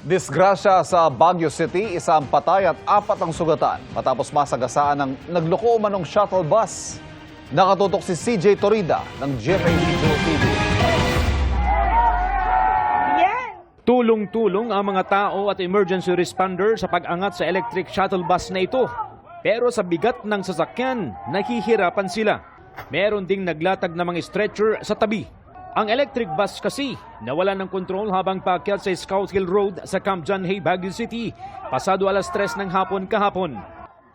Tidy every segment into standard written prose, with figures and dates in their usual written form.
Disgrasya sa Baguio City, isang patay at 4 ang sugatan matapos masagasaan ng nagloko umanong shuttle bus. Nakatutok si CJ Torida ng GMA Regional TV. Tulong-tulong ang mga tao at emergency responder sa pag-angat sa electric shuttle bus na ito. Pero sa bigat ng sasakyan, nahihirapan sila. Meron ding naglatag na mga stretcher sa tabi. Ang electric bus kasi nawala ng kontrol habang paakyat sa Scout Hill Road sa Camp John Hay, Baguio City, pasado alas 3 ng hapon kahapon.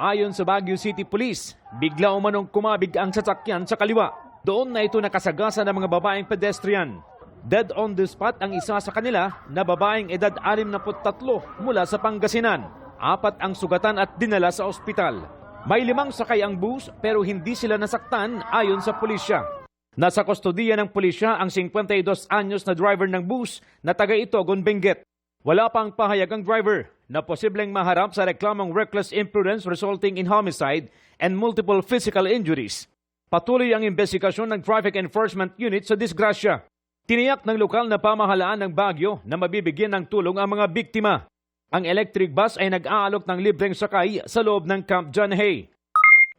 Ayon sa Baguio City Police, bigla umanong kumabig ang sasakyan sa kaliwa. Doon na ito nakasagasa ng mga babaeng pedestrian. Dead on the spot ang isa sa kanila na babaeng edad 63 mula sa Pangasinan. 4 ang sugatan at dinala sa ospital. May 5 sakay ang bus pero hindi sila nasaktan ayon sa pulisya. Nasa kustodiya ng pulisya ang 52 anyos na driver ng bus na taga Itogon, Benguet. Wala pang pahayag ang driver na posibleng maharap sa reklamong reckless imprudence resulting in homicide and multiple physical injuries. Patuloy ang investigasyon ng Traffic Enforcement Unit sa disgrasya. Tiniyak ng lokal na pamahalaan ng Baguio na mabibigyan ng tulong ang mga biktima. Ang electric bus ay nag-aalok ng libreng sakay sa loob ng Camp John Hay.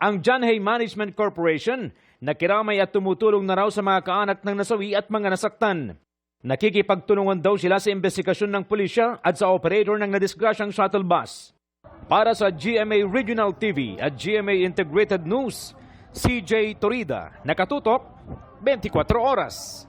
Ang John Hay Management Corporation nakiramay at tumutulong na raw sa mga kaanak ng nasawi at mga nasaktan. Nakikipagtulungan daw sila sa investigasyon ng pulisya at sa operator ng nadisgrasyang shuttle bus. Para sa GMA Regional TV at GMA Integrated News, CJ Torida, nakatutok 24 oras.